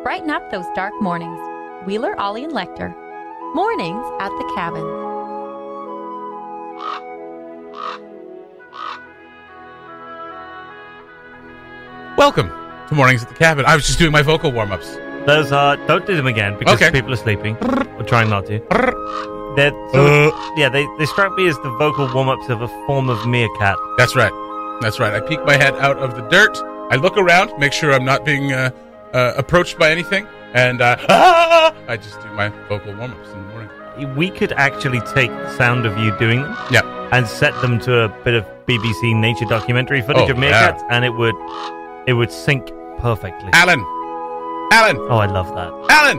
Brighten up those dark mornings. Wheeler, Ollie, and Lekter. Mornings at the Cabin. Welcome to Mornings at the Cabin. I was just doing my vocal warm-ups. Those are... Don't do them again, because people are sleeping. Or trying not to. They struck me as the vocal warm-ups of a form of meerkat. That's right. I peek my head out of the dirt. I look around, make sure I'm not being approached by anything, and I just do my vocal warm-ups in the morning. We could actually take the sound of you doing them and set them to a bit of BBC nature documentary footage of meerkats, and it would sync perfectly. Alan! Oh, I love that. Alan!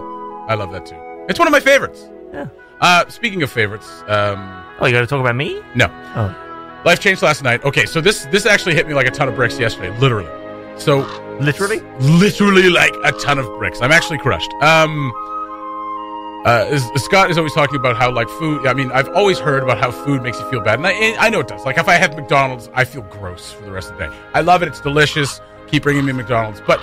I love that too. It's one of my favorites. Yeah. Speaking of favorites... you got to talk about me? No. Oh. Life changed last night. Okay, so this actually hit me like a ton of bricks yesterday, literally. So... Literally? Literally like a ton of bricks. I'm actually crushed. Scott is always talking about how, like, food... I mean, I've always heard about how food makes you feel bad, and I know it does. Like, if I have McDonald's, I feel gross for the rest of the day. I love it. It's delicious. Keep bringing me McDonald's. But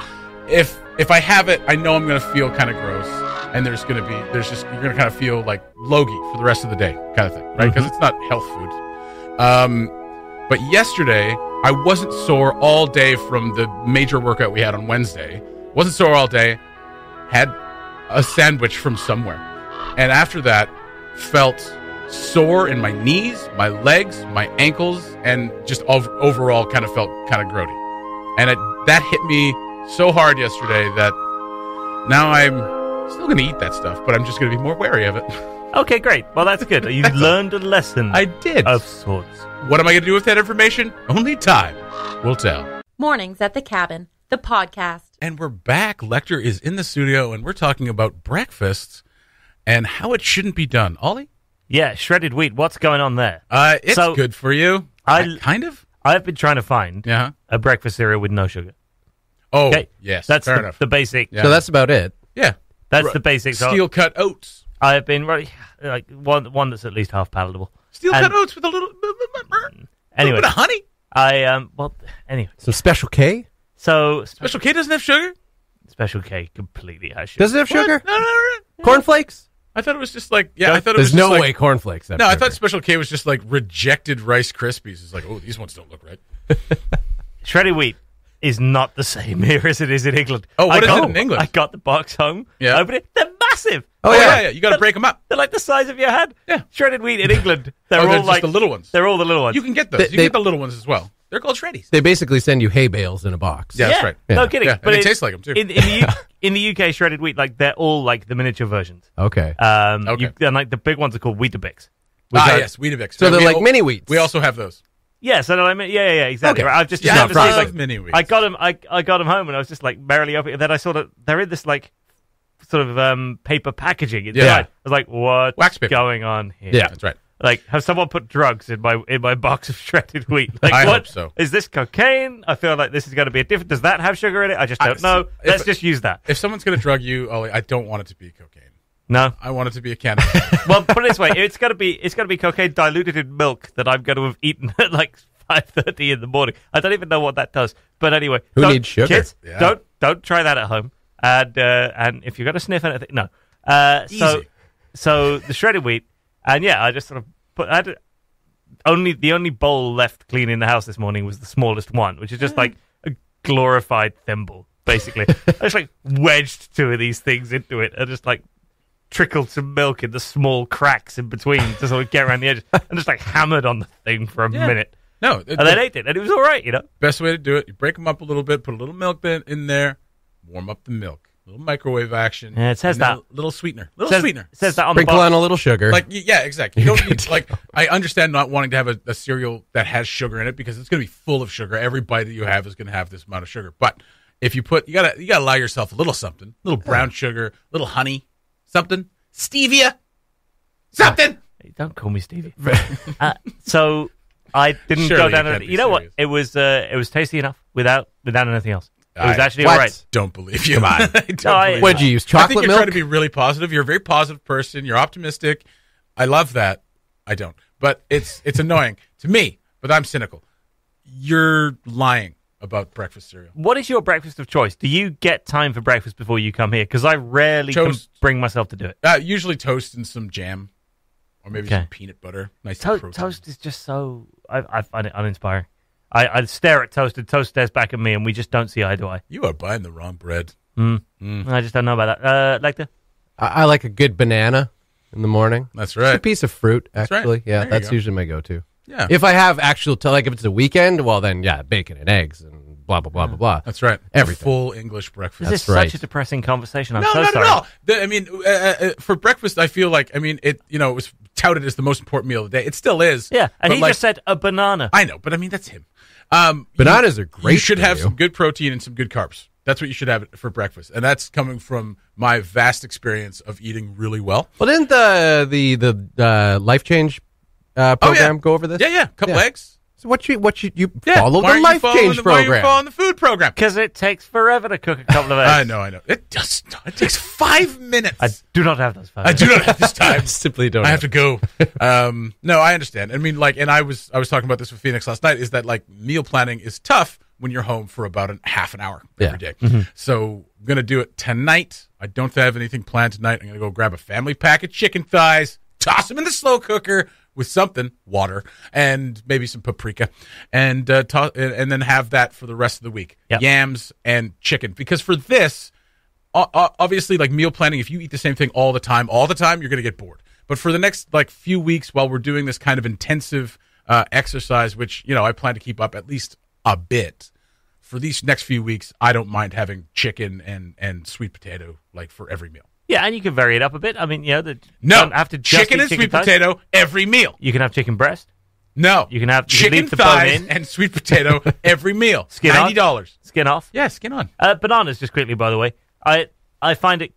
if I have it, I know I'm going to feel kind of gross, and you're going to kind of feel like logy for the rest of the day kind of thing, right? Because it's not health food. But yesterday, I wasn't sore all day from the major workout we had on Wednesday. Wasn't sore all day. Had a sandwich from somewhere. And after that, felt sore in my knees, my legs, my ankles, and just overall kind of felt kind of grody. And that hit me so hard yesterday that now I'm still going to eat that stuff, but I'm just going to be more wary of it. Okay, great. Well, that's good. You learned a lesson. I did. Of sorts. What am I going to do with that information? Only time will tell. Mornings at the Cabin, the podcast. And we're back. Lekter is in the studio, and we're talking about breakfasts and how it shouldn't be done. Ollie? Yeah, shredded wheat. What's going on there? It's good for you. Kind of. I've been trying to find a breakfast cereal with no sugar. Oh, yes. That's fair enough. The basic. Yeah. So that's about it. Yeah. That's the basic. Steel cut oats. I've been like one that's at least half palatable. Steel cut oats with a little bit of honey. Anyway. Some Special K? Special K doesn't have sugar? Special K completely has sugar. Does it have sugar? No. Cornflakes? I thought it was just like, I thought it was There's no way cornflakes have sugar. I thought Special K was just like rejected Rice Krispies. It's like, oh, these ones don't look right. Shredded wheat is not the same here as it is in England. Oh, what is it in England? I got the box home. Yeah. Opened it. They're massive. Oh, yeah. You got to break them up. They're like the size of your head. Yeah. Shredded wheat in England. They're all just like the little ones. They're all the little ones. You can get those. You can get the little ones as well. They're called shreddies. They basically send you hay bales in a box. Yeah, that's right. No Yeah. kidding. Yeah. But they taste like them, too. In the UK, shredded wheat, like, they're all like the miniature versions. Okay. And like the big ones are called Weetabix. Yes, Weetabix. So they're like mini wheats. We also have those. Yes, I exactly. Okay. Right. I've just mini wheats. I got them home, and I was just like barely opening. And then I saw that they're in this like sort of paper packaging inside. I was like, what's going on here? Yeah, that's right. Like, have someone put drugs in my box of shredded wheat? Like, I what? hope so. Is this cocaine? I feel like this is going to be a different. Does that have sugar in it? I just don't know. Let's just use that. If someone's going to drug you, Ollie, I don't want it to be cocaine. No, I want it to be a cannabis. Well, put it this way: it's going to be cocaine diluted in milk that I'm going to have eaten at like 5:30 in the morning. I don't even know what that does. But anyway, who needs sugar? Kids, don't try that at home. And if you're going to sniff anything, no. So the shredded wheat, and I just sort of the only bowl left clean in the house this morning was the smallest one, which is just like a glorified thimble, basically. I just like wedged two of these things into it and just like trickled some milk in the small cracks in between to sort of get around the edges, and just like hammered on the thing for a minute. No, and then ate it, and it was all right, Best way to do it: you break them up a little bit, put a little milk in there, warm up the milk, a little microwave action. Yeah, it says that little sweetener, It says that on Sprinkle the box. on a little sugar. Like, yeah, exactly. You don't need, like, I understand not wanting to have a cereal that has sugar in it because it's going to be full of sugar. Every bite that you have is going to have this amount of sugar. But if you gotta allow yourself a little something, a little brown sugar, a little honey, something, stevia, something. Hey, don't call me Stevie. So I didn't go down. You know what? It was tasty enough without anything else. It was actually all right. Don't believe you. Come on. What'd you use? Chocolate I think you're milk? trying to be really positive. You're a very positive person. You're optimistic. I love that. I don't. But it's annoying to me, but I'm cynical. You're lying about breakfast cereal. What is your breakfast of choice? Do you get time for breakfast before you come here? Because I rarely can bring myself to do it. Usually toast and some jam, or maybe some peanut butter. Nice protein. Toast is just so... I find it uninspiring. I stare at toast, and toast stares back at me, and we just don't see eye to eye. You are buying the wrong bread. I just don't know about that. Lekter? I like a good banana in the morning. That's right. Just a piece of fruit, actually. Right. Yeah, that's usually my go-to. Yeah. If I have actual, like if it's a weekend, well then, yeah, bacon and eggs and blah, blah, blah, blah, blah. That's right. Everything. A full English breakfast. This is such a depressing conversation. I'm so not sorry. at all. I mean, for breakfast, I feel like, it was touted as the most important meal of the day. It still is. Yeah, and he just said a banana. I know, but I mean, that's him. Bananas are great. You should have some good protein and some good carbs. That's what you should have for breakfast, and that's coming from my vast experience of eating really well. Well, didn't the Life Change program go over this? Yeah. Couple eggs. So what you follow the Life Change program? Why are you following the food program? Because it takes forever to cook a couple of eggs. I know. It does not. It takes 5 minutes. I do not have those 5 minutes. I do not have this time. I simply don't. I have to go. No, I understand. I mean, and I was talking about this with Phoenix last night. Is that meal planning is tough when you're home for about half an hour every day. Mm-hmm. So I'm going to do it tonight. I don't have anything planned tonight. I'm going to go grab a family pack of chicken thighs, toss them in the slow cooker with something, water, and maybe some paprika, and then have that for the rest of the week. Yep. Yams and chicken. Because for this, obviously, meal planning, if you eat the same thing all the time, you're going to get bored. But for the next few weeks while we're doing this kind of intensive exercise, which, I plan to keep up at least a bit, for these next few weeks, I don't mind having chicken and sweet potato for every meal. Yeah, and you can vary it up a bit. I mean, don't have to just chicken and sweet potato every meal. You can have chicken breast. No, you can have chicken thighs and sweet potato every meal. Skin $90. Skin off. Yeah, skin on. Bananas, just quickly, by the way. I find it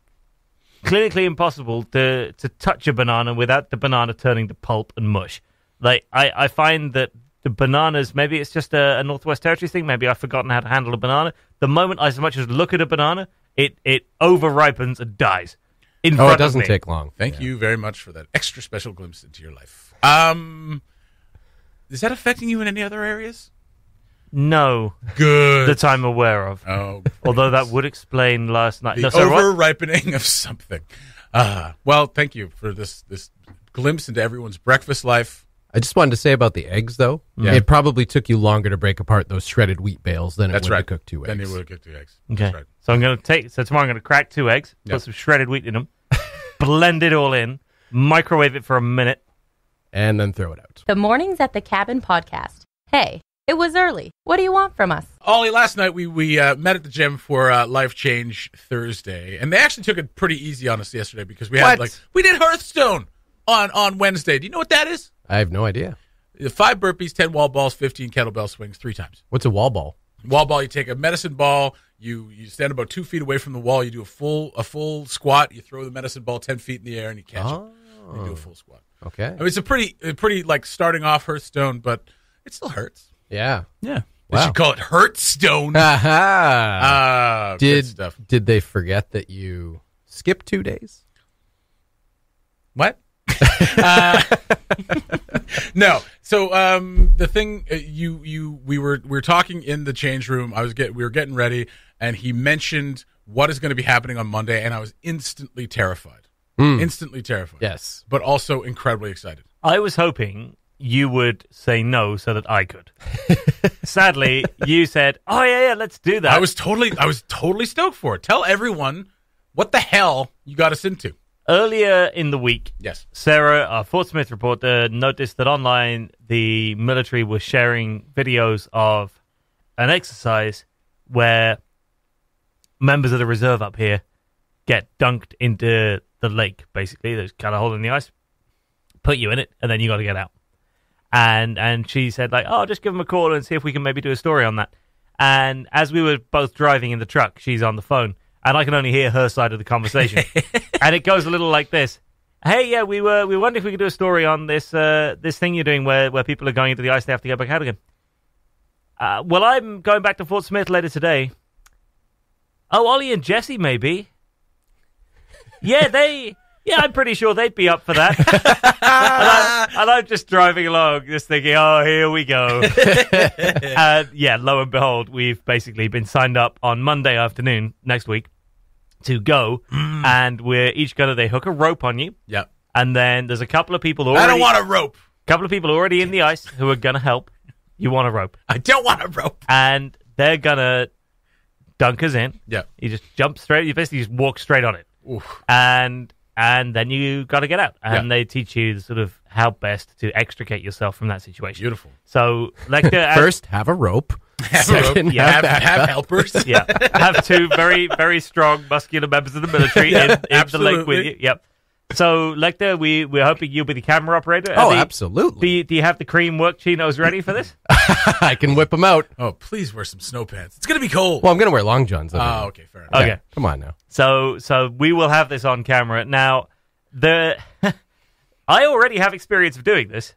clinically impossible to touch a banana without the banana turning to pulp and mush. I find that the bananas, maybe it's just a Northwest Territories thing. Maybe I've forgotten how to handle a banana. The moment I as much as look at a banana, it over-ripens and dies in front of me. It doesn't take long. Thank you very much for that extra special glimpse into your life. Is that affecting you in any other areas? No. Good. That I'm aware of. Oh. Although that would explain last night. The over-ripening of something. Well, thank you for this glimpse into everyone's breakfast life. I just wanted to say about the eggs, though. Yeah. It probably took you longer to break apart those shredded wheat bales than it would have cooked 2 eggs. Then you would have cooked 2 eggs. Okay. That's right. So tomorrow I'm going to crack 2 eggs, put some shredded wheat in them, blend it all in, microwave it for a minute. And then throw it out. The Mornings at the Cabin podcast. Hey, it was early. What do you want from us? Ollie, last night we met at the gym for Life Change Thursday, and they actually took it pretty easy on us yesterday because we had we did Hearthstone on Wednesday. Do you know what that is? I have no idea. 5 burpees, 10 wall balls, 15 kettlebell swings, 3 times. What's a wall ball? Wall ball, you take a medicine ball, you stand about 2 feet away from the wall, you do a full squat, you throw the medicine ball 10 feet in the air, and you catch it. You do a full squat. Okay. I mean, it's a pretty starting off Hearthstone, but it still hurts. Yeah. Yeah. Wow. They should call it Hearthstone. Good stuff. Did they forget that you skipped 2 days? What? No. So the thing we were talking in the change room. We were getting ready, and he mentioned what is going to be happening on Monday, and I was instantly terrified. Instantly terrified. Yes, but also incredibly excited. I was hoping you would say no so that I could. Sadly, you said, "Oh yeah, let's do that." I was totally stoked for it. Tell everyone what the hell you got us into. Earlier in the week, yes, Sarah, our Fort Smith reporter, noticed that online the military was sharing videos of an exercise where members of the reserve up here get dunked into the lake, basically. There's kind of hole in the ice, put you in it, and then you got to get out. And she said, just give them a call and see if we can maybe do a story on that. And as we were both driving in the truck, she's on the phone. And I can only hear her side of the conversation. And it goes a little like this. Hey, yeah, we wondered if we could do a story on this thing you're doing where people are going into the ice, they have to get back out again. Well, I'm going back to Fort Smith later today. Oh, Ollie and Jesse, maybe. Yeah, Yeah, I'm pretty sure they'd be up for that. and I'm just driving along, just thinking, oh, here we go. Yeah, lo and behold, we've basically been signed up on Monday afternoon next week to go, and we're each they hook a rope on you. Yep. And then there's a couple of people already... I don't want a rope. Couple of people already in the ice who are going to help. You want a rope. I don't want a rope. And they're going to dunk us in. Yeah. You just jump straight. You basically just walk straight on it. Oof. And then you got to get out. And they teach you sort of how best to extricate yourself from that situation. Beautiful. So, Lekter... First, have a rope. Second, have helpers. Yeah. Have two very, very strong, muscular members of the military in the lake with you. Yep. So, Lekter, we're hoping you'll be the camera operator. Oh, absolutely. Do you have the cream work chinos ready for this? I can whip them out. Oh, please wear some snow pants. It's going to be cold. Well, I'm going to wear long johns. Oh, okay, fair enough. Okay. Yeah, come on now. So we will have this on camera. Now, I already have experience of doing this,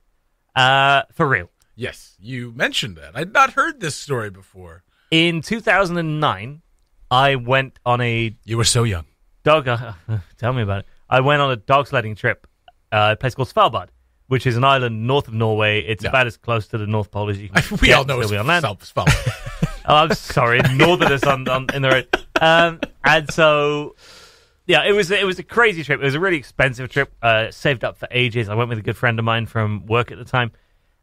for real. Yes, you mentioned that. I'd not heard this story before. In 2009, I went on a... You were so young. Tell me about it. I went on a dog sledding trip, a place called Svalbard, which is an island north of Norway. It's about as close to the North Pole as you can We get all know it's on land. Svalbard. Oh, I'm sorry, northerners in the road. And so, yeah, it was a crazy trip. It was a really expensive trip. Saved up for ages. I went with a good friend of mine from work at the time,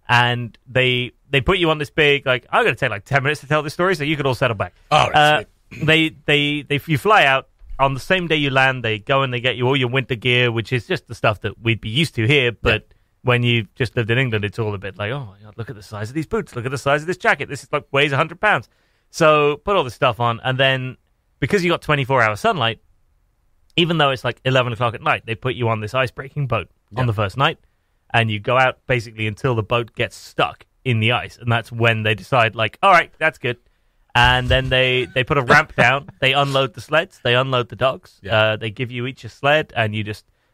and they put you on this big I'm going to take 10 minutes to tell this story, so you could all settle back. All right. You fly out. On the same day you land, they go and they get you all your winter gear, which is just the stuff that we'd be used to here. But when you just lived in England, it's all a bit like, oh, my God, look at the size of these boots. Look at the size of this jacket. This is weighs 100 pounds. So put all this stuff on. And then because you got 24-hour sunlight, even though it's 11 o'clock at night, they put you on this ice-breaking boat on the first night. And you go out basically until the boat gets stuck in the ice. And that's when they decide, all right, that's good. And then they put a ramp down. They unload the sleds. They unload the dogs. Yeah. They give you each a sled, and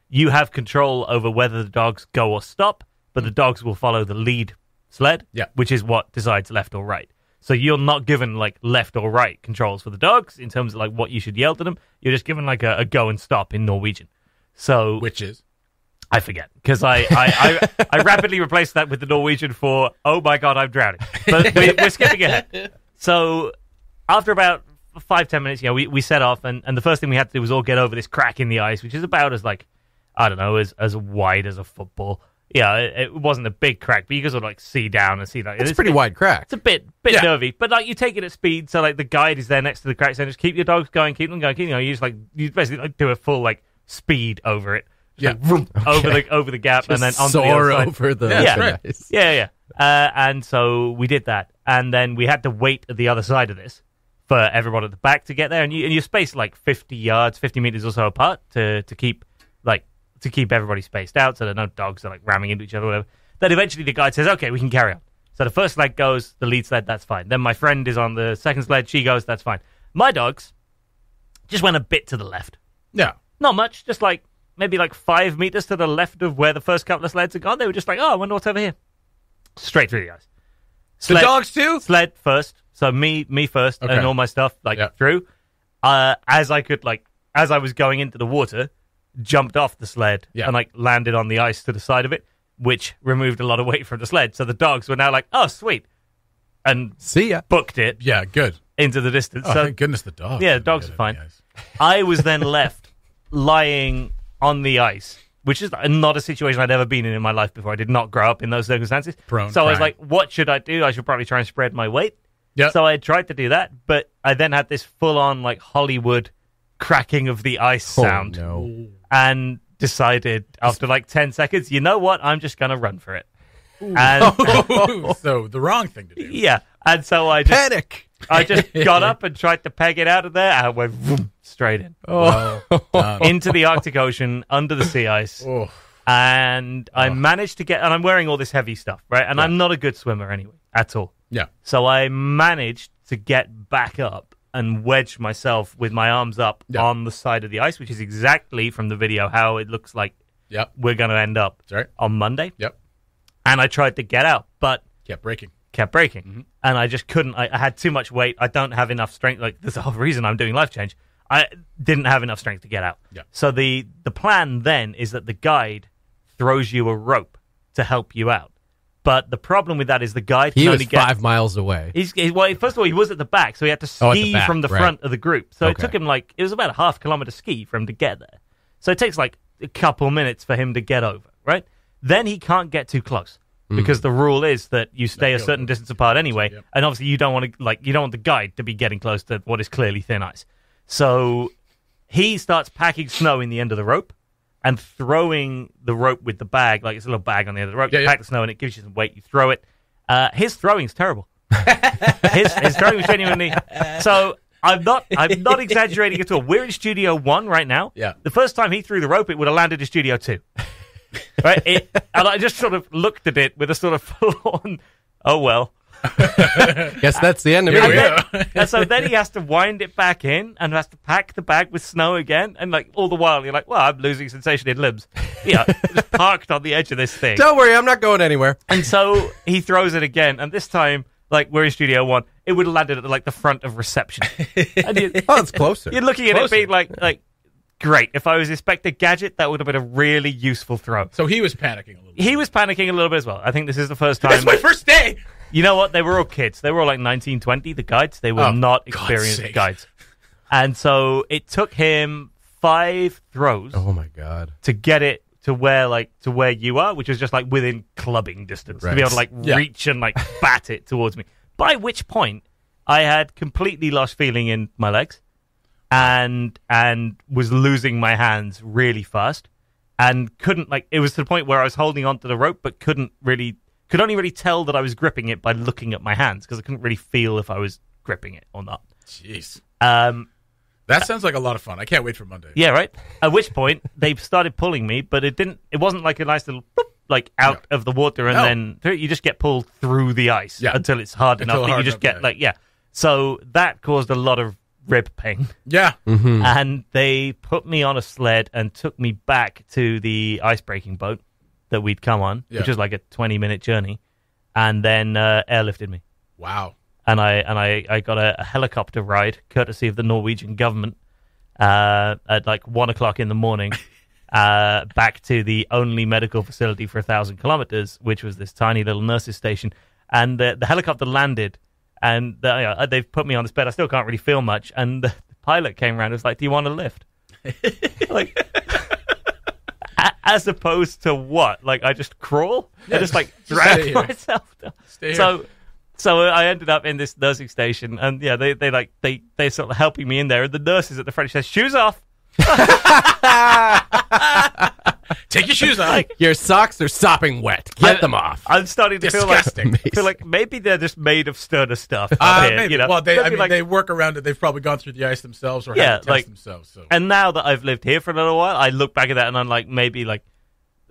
you have control over whether the dogs go or stop. But the dogs will follow the lead sled, which is what decides left or right. So you're not given left or right controls for the dogs in terms of what you should yell to them. You're just given a go and stop in Norwegian. So which is. I forget, because I rapidly replaced that with the Norwegian for, oh my God, I'm drowning. But we're skipping ahead. So after about 5-10 minutes, we set off, and the first thing we had to do was all get over this crack in the ice, which is about as I don't know, as wide as a football. Yeah, it wasn't a big crack, but you could sort of see down and see it's a pretty wide crack. It's a bit nervy, but you take it at speed, so the guide is there next to the crack, so just keep your dogs going, keep them going, you just you basically do a full speed over it. Over the gap, and then onto the other side. Over the ice. Yeah. And so we did that, and then we had to wait at the other side of this for everyone at the back to get there, and you're spaced 50 yards, 50 meters or so apart to keep everybody spaced out, so that no dogs are ramming into each other or whatever. Then eventually the guide says, okay, we can carry on. So the first sled goes, the lead sled, that's fine. Then my friend is on the second sled, she goes, that's fine. My dogs just went a bit to the left. Yeah. Not much, just maybe 5 meters to the left of where the first couple of sleds had gone. They were just oh, I wonder what's over here. Straight through the ice. The dogs too? Sled first. So me first, and all my stuff through. As I was going into the water, jumped off the sled and landed on the ice to the side of it, which removed a lot of weight from the sled. So the dogs were now oh, sweet. And see ya. Booked it. Yeah, good. Into the distance. Oh, so, thank goodness the dogs. Yeah, the dogs are fine. I was then left lying on the ice, which is not a situation I'd ever been in my life before. I did not grow up in those circumstances. So I was what should I do? I should probably try and spread my weight. Yep. So I tried to do that, but I then had this full-on Hollywood cracking of the ice sound. No. And decided after 10 seconds, you know what? I'm just going to run for it. And so the wrong thing to do. Yeah. And so I just... Panic! I just got up and tried to peg it out of there, and I went straight in. Into the Arctic Ocean, under the sea ice. And I managed to get... And I'm wearing all this heavy stuff, right? And I'm not a good swimmer anyway, at all. Yeah. So I managed to get back up and wedge myself with my arms up on the side of the ice, which is exactly from the video how it looks like we're going to end up on Monday. Yep. And I tried to get out, but... Kept breaking. Mm-hmm. And I just couldn't. I had too much weight. I don't have enough strength. This is the whole reason I'm doing Life Change. I didn't have enough strength to get out. Yeah. So the plan then is that the guide throws you a rope to help you out. But the problem with that is the guide can He was only get 5 miles away. well, first of all, he was at the back, so he had to ski from the front of the group. So it took him it was about a half-kilometer ski for him to get there. So it takes like a couple minutes for him to get over, right? Then he can't get too close because the rule is that you stay a certain distance apart anyway, and obviously you don't want the guide to be getting close to what is clearly thin ice. So he starts packing snow in the end of the rope and throwing the rope with the bag, like it's a little bag on the end of the rope. You pack the snow and it gives you some weight. You throw it. His throwing's terrible. his throwing was genuinely. So I'm not exaggerating at all. We're in Studio 1 right now. Yeah. The first time he threw the rope, it would have landed in Studio 2. Right? And I just sort of looked at it with a sort of full-on, oh well. Guess that's the end of it. And so then he has to wind it back in and has to pack the bag with snow again. And like all the while, you're like, well, I'm losing sensation in limbs. Just parked on the edge of this thing. Don't worry, I'm not going anywhere. And so he throws it again. And this time, like we're in Studio 1, it would have landed at like the front of reception. And It's closer. You're looking at it being like, great. If I was Inspector Gadget, that would have been a really useful throw. So he was panicking a little bit. He was panicking a little bit as well. I think this is the first time. That's my first day. You know what? They were all kids. They were all like 19, 20, the guides. They were not experienced guides. And so it took him 5 throws. Oh my God. To get it to where you are, which is just like within clubbing distance. Right. To be able to reach and bat it towards me. By which point I had completely lost feeling in my legs and was losing my hands really fast and couldn't it was to the point where I was holding onto the rope but could only really tell that I was gripping it by looking at my hands because I couldn't really feel if I was gripping it or not. Jeez. That sounds like a lot of fun. I can't wait for Monday. Yeah, right? At which point, they started pulling me, but it wasn't like a nice little boop, out of the water and then you just get pulled through the ice until it's hard enough that you just get So that caused a lot of rib pain. Yeah. Mm-hmm. And they put me on a sled and took me back to the ice-breaking boat that we'd come on, which was like a 20-minute journey, and then airlifted me. Wow. And I got a helicopter ride, courtesy of the Norwegian government, at like 1 o'clock in the morning, back to the only medical facility for 1,000 kilometers, which was this tiny little nurses station. And the helicopter landed, and they've put me on this bed. I still can't really feel much. And the pilot came around and was like, "Do you want to lift?" As opposed to what? Like I just crawl? I just drag myself down. So I ended up in this nursing station, and they sort of helping me in there. And the nurses at the front says, "Shoes off." Take your shoes off. Your socks are sopping wet. Get them off. I'm starting to feel like maybe they're just made of sterner stuff. Up here, maybe. You know? Well, they work around it. They've probably gone through the ice themselves or had to test themselves. So. And now that I've lived here for a little while, I look back at that and I'm like, maybe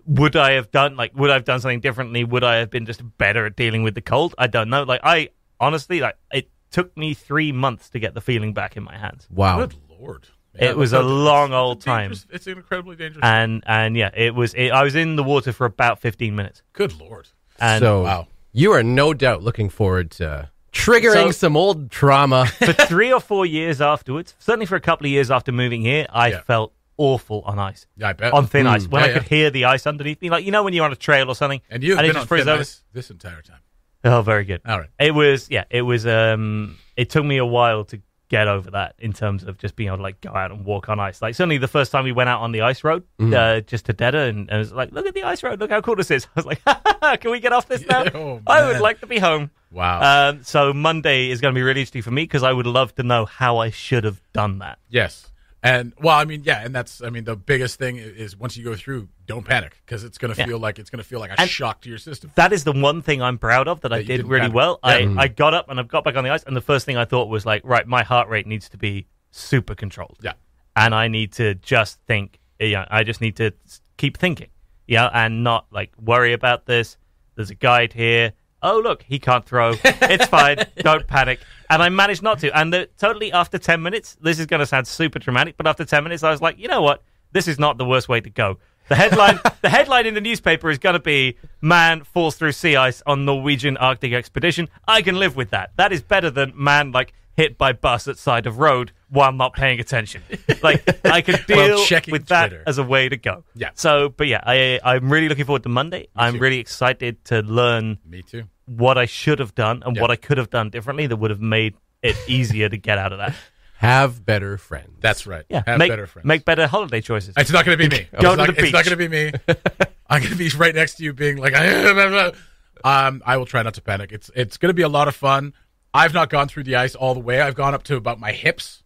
would I have done something differently? Would I have been just better at dealing with the cold? I don't know. I honestly, it took me 3 months to get the feeling back in my hands. Wow. Good Lord. Yeah, it was a long old time. It's incredibly dangerous. And I was in the water for about 15 minutes. Good Lord. And wow. You are no doubt looking forward to triggering some old trauma. For 3 or 4 years afterwards, certainly for a couple of years after moving here, I felt awful on ice. Yeah, I bet. On thin ice. When I could hear the ice underneath me. When you're on a trail or something. And you've been on thin ice this entire time. Oh, very good. All right. It took me a while to get over that in terms of just being able to go out and walk on ice. Certainly the first time we went out on the ice road, just to Deda, and it was like, look at the ice road, look how cool this is. I was like, can we get off this now? I would like to be home. Wow. So Monday is going to be really interesting for me because I would love to know how I should have done that. Yes. And and that's the biggest thing is once you go through, don't panic because it's going to feel like a shock to your system. That is the one thing I'm proud of that I did really well. Yeah. I got up and I've got back on the ice, and the first thing I thought was right, my heart rate needs to be super controlled. Yeah. And I need to just think. I just need to keep thinking. And not worry about this. There's a guide here. Oh, look, he can't throw. It's fine. Don't panic. And I managed not to. And totally after 10 minutes, this is going to sound super dramatic, but after 10 minutes, I was like, you know what? This is not the worst way to go. The headline in the newspaper is going to be, man falls through sea ice on Norwegian Arctic expedition. I can live with that. That is better than man hit by bus at side of road while not paying attention. Like, I could deal checking with that Twitter. as a way to go. Yeah. So, but yeah, I'm really looking forward to Monday. I'm too. really excited to learn Me too. what I should have done and Yeah. what I could have done differently that would have made it easier to get out of that. Have better friends. That's right. Yeah, Have better friends. Make better holiday choices. It's not going to be me. Go to the It's beach. not going to be me. I'm going to be right next to you being like, I will try not to panic. It's going to be a lot of fun. I've not gone through the ice all the way. I've gone up to about my hips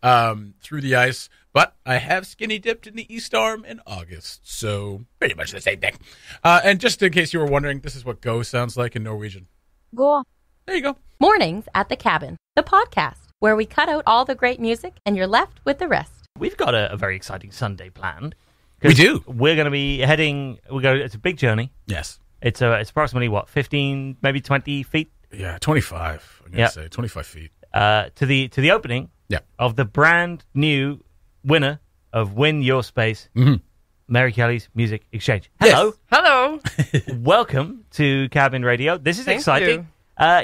through the ice, but I have skinny dipped in the East Arm in August. So pretty much the same thing. And just in case you were wondering, this is what go sounds like in Norwegian. Go. There you go. Mornings at the Cabin, the podcast, where we cut out all the great music and you're left with the rest. We've got a very exciting Sunday planned. We do. We're going to be heading. It's a big journey. Yes. It's approximately 15, maybe 20 feet. Yeah, 25. I'm going to say 25 feet. To the opening. Yeah. Of the brand new winner of Win Your Space, Mary Kelly's Music Exchange. Hello. Hello. Welcome to Cabin Radio. This is Thank exciting.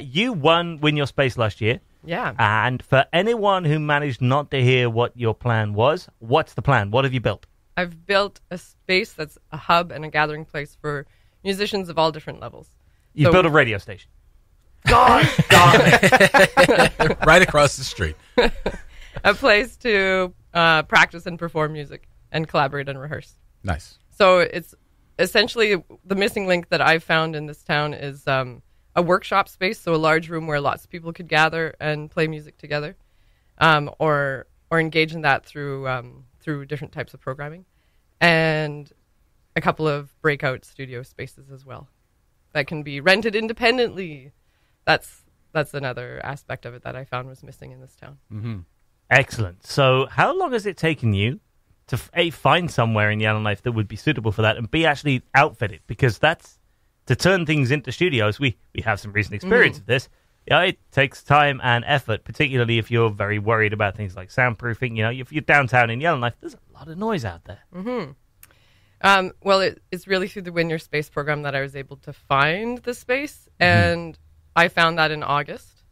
You won Win Your Space last year. Yeah. And for anyone who managed not to hear what your plan was, what's the plan? What have you built? I've built a space that's a hub and a gathering place for musicians of all different levels. You built a radio station. God. Right across the street. A place to practice and perform music and collaborate and rehearse. Nice. So it's essentially the missing link that I've found in this town is a workshop space, so a large room where lots of people could gather and play music together, or engage in that through different types of programming, and a couple of breakout studio spaces as well that can be rented independently. That's another aspect of it that I found was missing in this town. Mm-hmm. Excellent. So how long has it taken you to A, find somewhere in Yellowknife that would be suitable for that, and B, actually outfit it? Because that's to turn things into studios. We have some recent experience of this. Yeah, it takes time and effort, particularly if you're very worried about things like soundproofing. You know, if you're downtown in Yellowknife, there's a lot of noise out there. Mm-hmm. Well, it's really through the Win Your Space program that I was able to find the space, and I found that in August.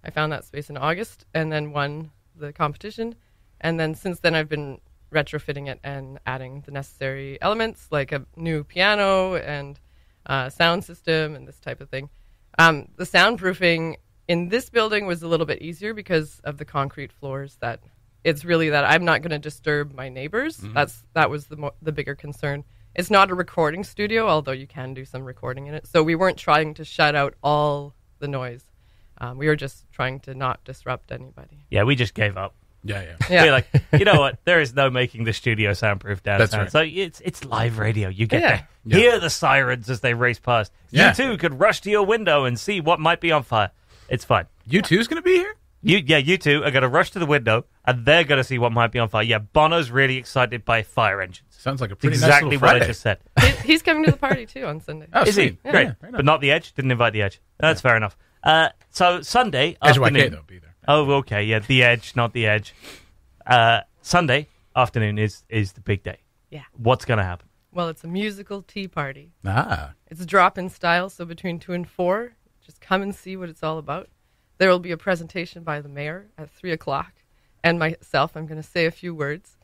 I found that space in August and then won the competition. And then since then, I've been retrofitting it and adding the necessary elements like a new piano and sound system and this type of thing. The soundproofing in this building was a little bit easier because of the concrete floors. That it's really that I'm not going to disturb my neighbors. That was the bigger concern. It's not a recording studio, although you can do some recording in it. So we weren't trying to shut out all the noise. We were just trying to not disrupt anybody. Yeah, we just gave up. Yeah. We're like, you know what? There is no making the studio soundproof downtown. That's right. So it's live radio. You get Yeah. to hear the sirens as they race past. Yeah. You too could rush to your window and see what might be on fire. It's fine. You two's going to be here? You two are going to rush to the window and they're going to see what might be on fire. Yeah, Bono's really excited by fire engines. Sounds like a pretty Exactly nice what I Friday. just said. He's coming to the party too on Sunday. Oh, Is sweet. he? Great. Yeah, right on. But not the Edge? Didn't invite the Edge. That's fair enough. So Sunday Edge afternoon. YK, though, be there. Oh, okay. Yeah, the Edge, not the Edge. Sunday afternoon is the big day. Yeah. What's going to happen? Well, it's a musical tea party. Ah. It's drop-in style, so between 2 and 4, just come and see what it's all about. There will be a presentation by the mayor at 3 o'clock, and myself, I'm going to say a few words.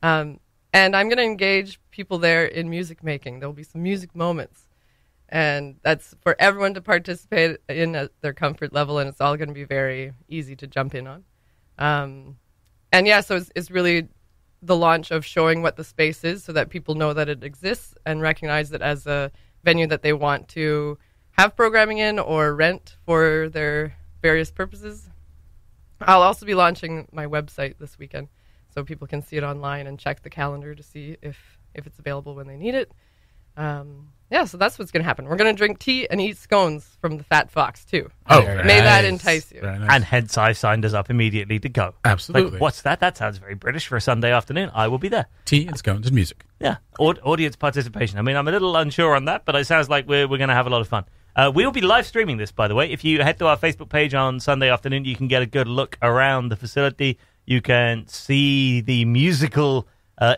And I'm going to engage people there in music making. There will be some music moments. And that's for everyone to participate in at their comfort level, and it's all going to be very easy to jump in on. And yeah, so it's really the launch of showing what the space is so that people know that it exists and recognize it as a venue that they want to have programming in or rent for their various purposes. I'll also be launching my website this weekend so people can see it online and check the calendar to see if it's available when they need it. Yeah, so that's what's going to happen. We're going to drink tea and eat scones from the Fat Fox, too. Oh, May that entice you. Very nice. And hence I signed us up immediately to go. Absolutely. Like, what's that? That sounds very British for a Sunday afternoon. I will be there. Tea and scones and music. Yeah. Audience participation. I mean, I'm a little unsure on that, but it sounds like we're going to have a lot of fun. We will be live streaming this, by the way. If you head to our Facebook page on Sunday afternoon, you can get a good look around the facility. You can see the musical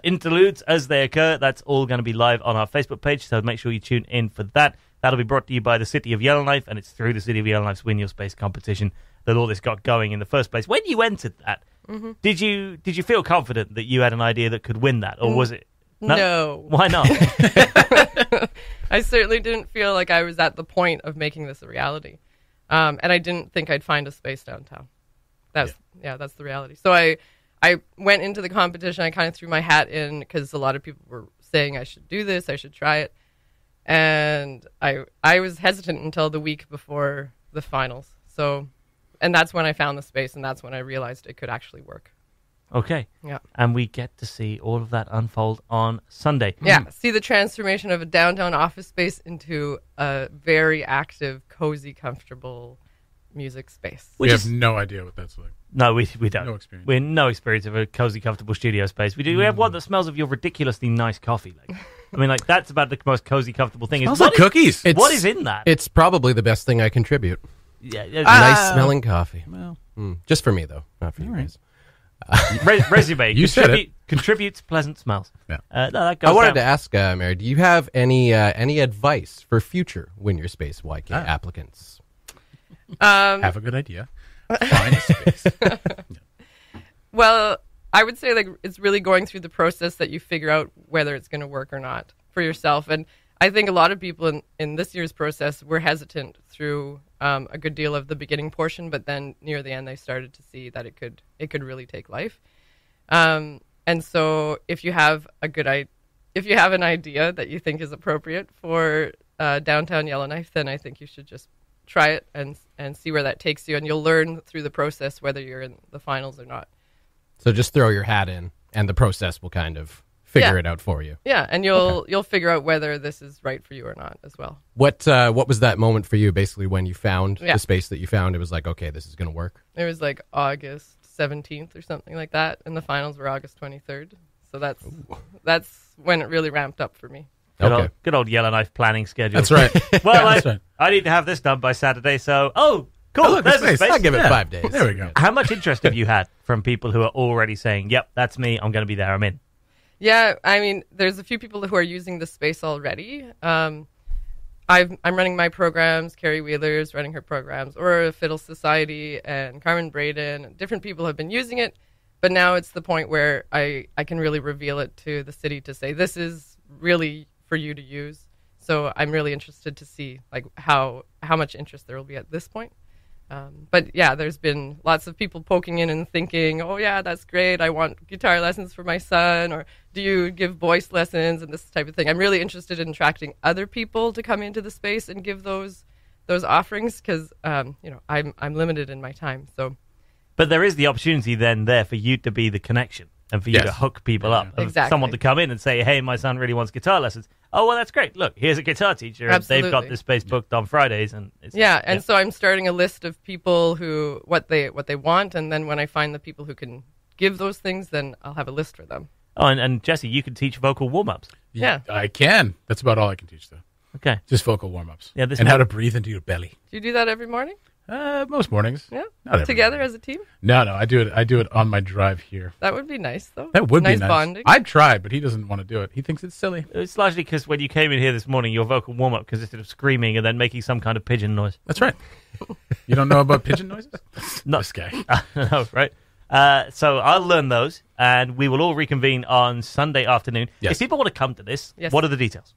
interludes as they occur. That's all going to be live on our Facebook page, so make sure you tune in for that. That'll be brought to you by the City of Yellowknife, and it's through the City of Yellowknife's Win Your Space competition that all this got going in the first place. When you entered that, Mm-hmm. Did you feel confident that you had an idea that could win that, or was it? No. Why not? I certainly didn't feel like I was at the point of making this a reality. And I didn't think I'd find a space downtown. That's the reality. So I went into the competition. I kind of threw my hat in because a lot of people were saying I should do this, I should try it. And I was hesitant until the week before the finals. So, and that's when I found the space, and that's when I realized it could actually work. Okay. Yeah. And we get to see all of that unfold on Sunday. Yeah. See the transformation of a downtown office space into a very active, cozy, comfortable music space. We have no idea what that's like. No, we don't. No experience. We're no experience of a cozy, comfortable studio space. We have one that smells of your ridiculously nice coffee. Like, I mean, like that's about the most cozy, comfortable thing. Smells like cookies. What is in that? It's probably the best thing I contribute. Yeah, Nice smelling coffee. Well, Just for me, though. Not for you guys. resume. You said it. Contributes pleasant smells. Yeah. No, that goes I wanted down. to ask, Mary, do you have any advice for future Win Your Space YK applicants? have a good idea. Find a space. Well, I would say like it's really going through the process that you figure out whether it's going to work or not for yourself. And I think a lot of people in this year's process were hesitant through a good deal of the beginning portion, but then near the end they started to see that it could really take life. And so if you have an idea that you think is appropriate for downtown Yellowknife, then I think you should just try it and see where that takes you, and you'll learn through the process whether you're in the finals or not. So just throw your hat in, and the process will kind of figure it out for you. Yeah, and you'll figure out whether this is right for you or not as well. What was that moment for you, basically, when you found the space that you found? It was like, okay, this is going to work? It was like August 17th or something like that, and the finals were August 23rd. So that's when it really ramped up for me. Good old Yellowknife planning schedule. That's right. Well, I need to have this done by Saturday, so... Cool, look, there's a space. space. I'll give it 5 days. There we go. How much interest have you had from people who are already saying, yep, that's me, I'm going to be there, I'm in? Yeah, I mean, there's a few people who are using the space already. I'm running my programs, Carrie Wheeler's running her programs, Aurora Fiddle Society, and Carmen Braden. Different people have been using it, but now it's the point where I can really reveal it to the city to say, this is really for you to use. So I'm really interested to see like how much interest there will be at this point. But yeah, there's been lots of people poking in and thinking, oh yeah, that's great. I want guitar lessons for my son, or do you give voice lessons and this type of thing. I'm really interested in attracting other people to come into the space and give those offerings because I'm limited in my time. So, but there is the opportunity then there for you to be the connection and for you to hook people up. Exactly. Someone to come in and say, hey, my son really wants guitar lessons. Oh, well, that's great. Look, here's a guitar teacher. And they've got this space booked on Fridays. And so I'm starting a list of people who what they want, and then when I find the people who can give those things, then I'll have a list for them. Oh, and Jesse, you can teach vocal warm-ups. Yeah. I can. That's about all I can teach, though. Okay. Just vocal warm-ups. Yeah, and how to breathe into your belly. Do you do that every morning? Most mornings. Yeah. Not every Together morning. as a team? No, I do it on my drive here. That would be nice, though. That would be nice. Bonding. I'd try, but he doesn't want to do it. He thinks it's silly. It's largely because when you came in here this morning, your vocal warm-up consisted of screaming and then making some kind of pigeon noise. That's right. You don't know about pigeon noises? No. This guy. No, right? So I'll learn those, and we will all reconvene on Sunday afternoon. Yes. If people want to come to this, Yes. what are the details?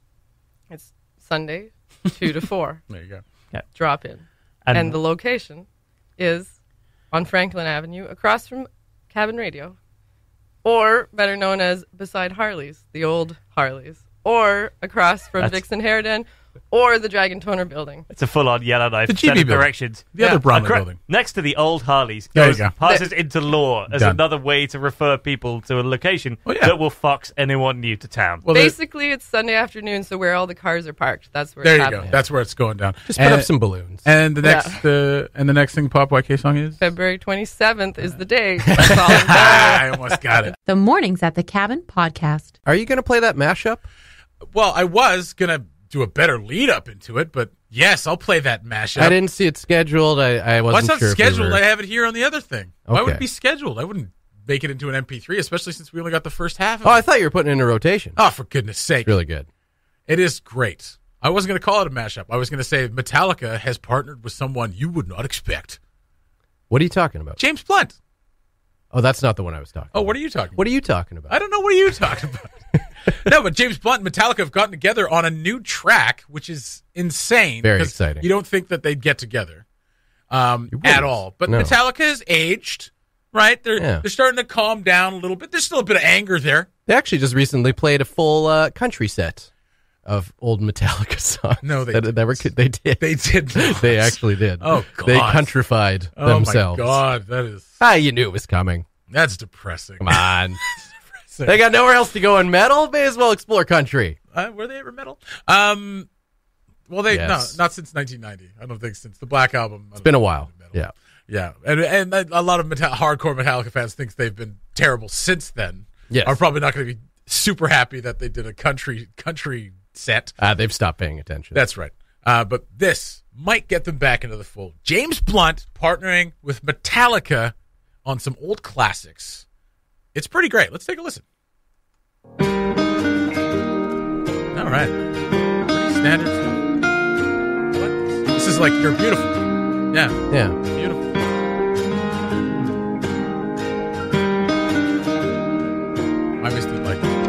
It's Sunday, 2 to 4. There you go. Drop in. And the location is on Franklin Avenue, across from Cabin Radio, or better known as beside Harley's, the old Harley's, or across from Vixen Harridan, or the Dragon Toner building. It's a full-on Yellowknife The set GB of building. directions. The other Bromley building. Next to the old Harleys There you go. passes into law as Done. another way to refer people to a location that will fox anyone new to town. Well, Basically, it's Sunday afternoon, so where all the cars are parked, that's where there it's you happening. go. That's where it's going down. Just put up some balloons. And the next thing Pop YK song is? February 27th is the day. That's all I'm I almost got it. The Mornings at the Cabin podcast. Are you going to play that mashup? Well, I was going to do a better lead up into it, but yes, I'll play that mashup. I didn't see it scheduled. I wasn't What's sure. not scheduled? I have it here on the other thing. Why would Okay. it be scheduled? I wouldn't make it into an MP3, especially since we only got the first half of Oh, it. I thought you were putting it in a rotation. Oh, for goodness sake. It's really good. It is great. I wasn't going to call it a mashup. I was going to say Metallica has partnered with someone you would not expect. What are you talking about? James Blunt. Oh, that's not the one I was talking about. Oh, what are you talking about? What are you talking about? I don't know. What are you talking about? No, but James Blunt and Metallica have gotten together on a new track, which is insane. Very exciting. You don't think that they'd get together at all. But No. Metallica has aged, right? They're starting to calm down a little bit. There's still a bit of anger there. They actually just recently played a full country set of old Metallica songs. No, they they did. They did. They actually did. Oh, God. They countrified themselves. Oh, my God. That is... You knew it was coming. That's depressing. Come on. They got nowhere else to go in metal. May as well explore country. Were they ever metal? Well, Yes. no, not since 1990. I don't think since the Black Album. It's been a while. Yeah. Yeah, and a lot of hardcore Metallica fans think they've been terrible since then. Yes. Are probably not going to be super happy that they did a country set. They've stopped paying attention. That's right. But this might get them back into the fold. James Blunt partnering with Metallica on some old classics. It's pretty great. Let's take a listen. All right. Pretty standard stuff. What? This is like You're Beautiful. Yeah. Yeah. Beautiful. I always did like it.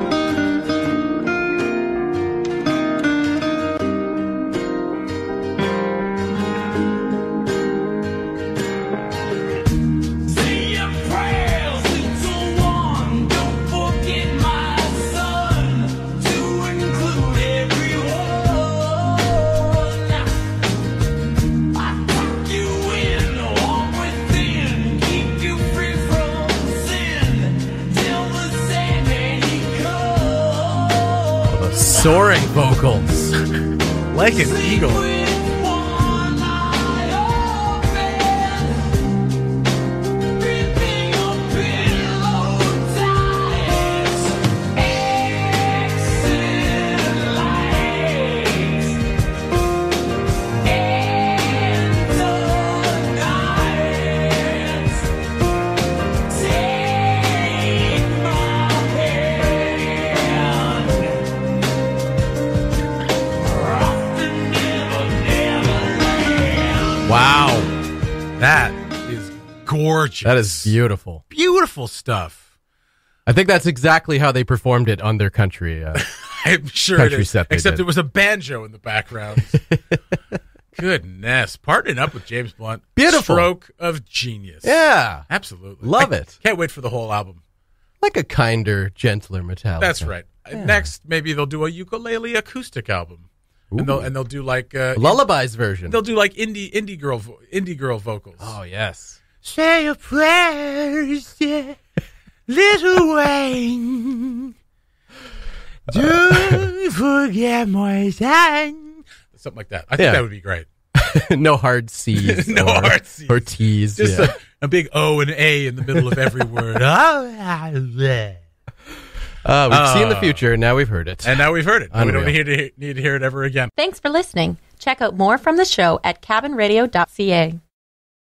Soaring vocals. Like an eagle. Wow. That is gorgeous. That is beautiful. Beautiful stuff. I think that's exactly how they performed it on their country. I'm sure Country it is. set they Except did. there was a banjo in the background. Goodness. Partnering up with James Blunt. Beautiful. Stroke of genius. Yeah. Absolutely. Love it. Can't wait for the whole album. Like a kinder, gentler Metallica. That's right. Yeah. Next, maybe they'll do a ukulele acoustic album. And they'll do like Lullabies version. they'll do like indie girl vocals. Oh, yes. Say your prayers, yeah, little Wayne. Don't forget my son. Something like that. I think that would be great. No hard C's. No hard C's. Or T's. Just yeah. a big O and A in the middle of every word. We've seen the future, and now we've heard it. And now we've heard it. We don't Unreal. need to hear it ever again. Thanks for listening. Check out more from the show at cabinradio.ca.